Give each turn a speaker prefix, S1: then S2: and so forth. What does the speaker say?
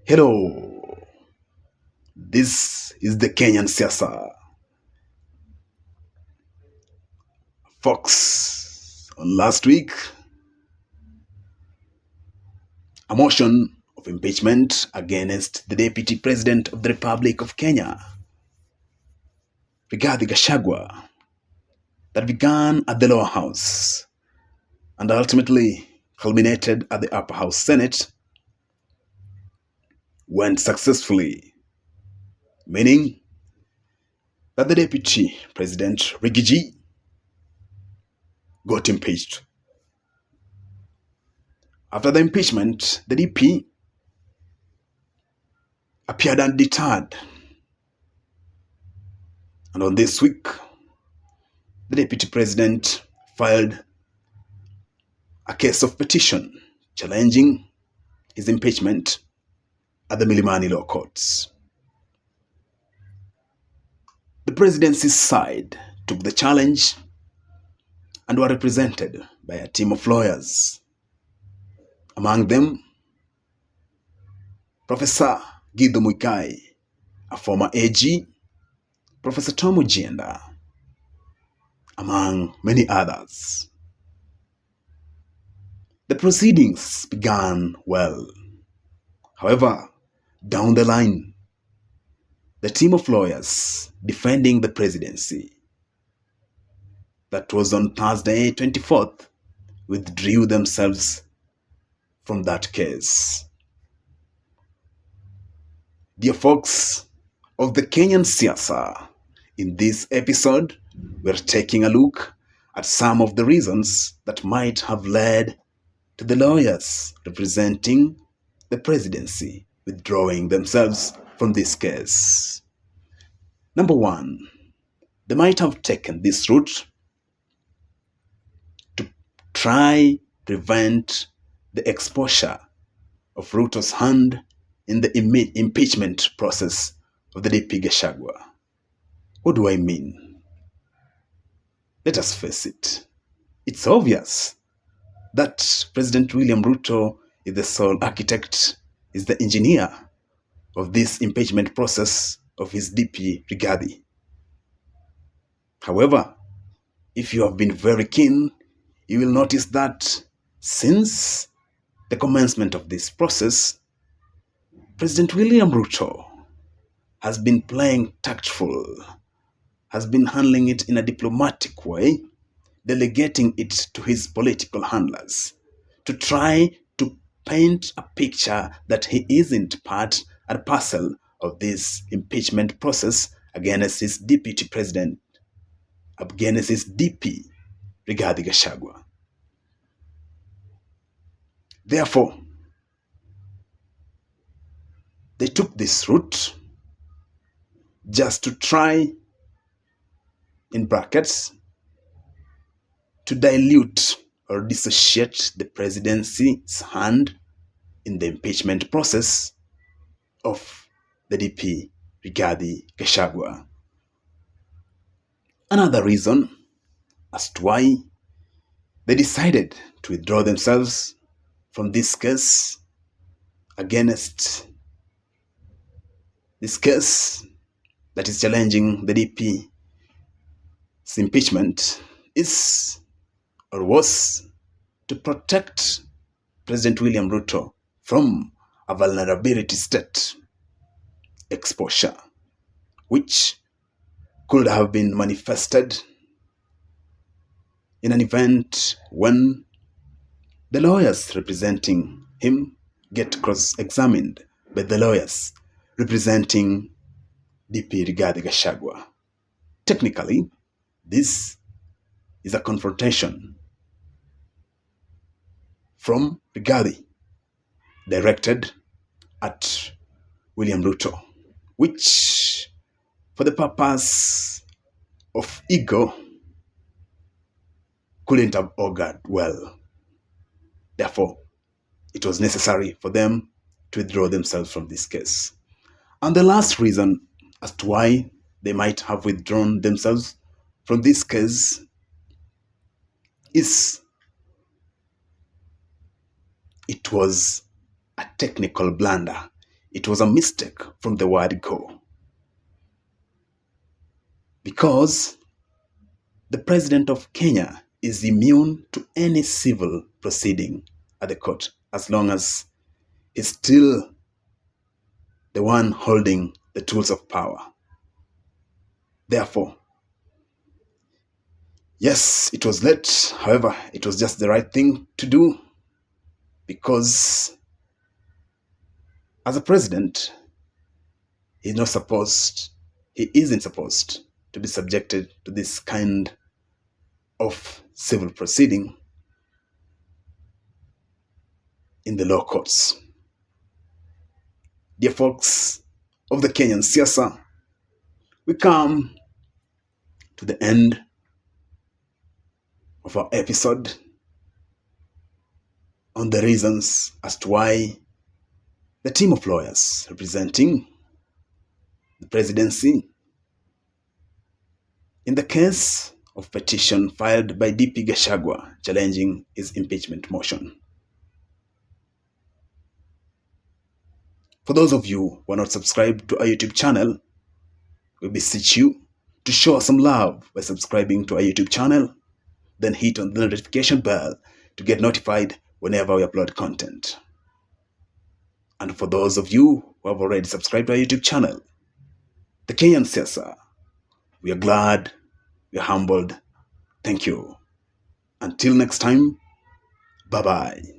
S1: Hello, this is the Kenyan Siasa. Fox, on last week, a motion of impeachment against the Deputy President of the Republic of Kenya, Rigathi Gachagua, that began at the lower house and ultimately culminated at the upper house Senate, went successfully, meaning that the Deputy President Rigiji got impeached. After the impeachment, the DP appeared undeterred. And on this week, the Deputy President filed a case of petition challenging his impeachment at the Milimani law courts. The presidency's side took the challenge and were represented by a team of lawyers. Among them, Professor Githu Muigai, a former AG, Professor Tom Ojienda, among many others. The proceedings began well. However, down the line, the team of lawyers defending the presidency, that was on Thursday 24th, withdrew themselves from that case. Dear folks of the Kenyan Siasa, in this episode, we're taking a look at some of the reasons that might have led to the lawyers representing the presidency withdrawing themselves from this case. Number one, they might have taken this route to try prevent the exposure of Ruto's hand in the impeachment process of the DP Gachagua. What do I mean? Let us face it. It's obvious that President William Ruto is the sole architect, is the engineer of this impeachment process of his DP Rigathi. However, if you have been very keen, you will notice that since the commencement of this process, President William Ruto has been playing tactful, has been handling it in a diplomatic way, delegating it to his political handlers to try to paint a picture that he isn't part and parcel of this impeachment process against his deputy president, against his DP, Rigathi Gachagua. Therefore, they took this route just to try, in brackets, to dilute or dissociate the presidency's hand in the impeachment process of the DP Rigathi Gachagua. Another reason as to why they decided to withdraw themselves from this case against this case that is challenging the DP's impeachment is or was to protect President William Ruto from a vulnerability state exposure, which could have been manifested in an event when the lawyers representing him get cross-examined by the lawyers representing DP Rigathi Gachagua. Technically, this is a confrontation from Rigathi directed at William Ruto, which, for the purpose of ego, couldn't have augured well. Therefore, it was necessary for them to withdraw themselves from this case. And the last reason as to why they might have withdrawn themselves from this case is it was a technical blunder it was a mistake from the word go. Because the president of Kenya is immune to any civil proceeding at the court as long as he's still the one holding the tools of power. Therefore, yes, it was late. However, it was just the right thing to do, because as a president, he isn't supposed to be subjected to this kind of civil proceeding in the law courts. Dear folks of the Kenyan siasa, we come to the end of our episode on the reasons as to why the team of lawyers representing the presidency in the case of petition filed by DP Gachagua challenging his impeachment motion. For those of you who are not subscribed to our YouTube channel, we beseech you to show us some love by subscribing to our YouTube channel, then hit on the notification bell to get notified whenever we upload content. And for those of you who have already subscribed to our YouTube channel, the Kenyan Siasa, we are glad, we are humbled. Thank you. Until next time, bye-bye.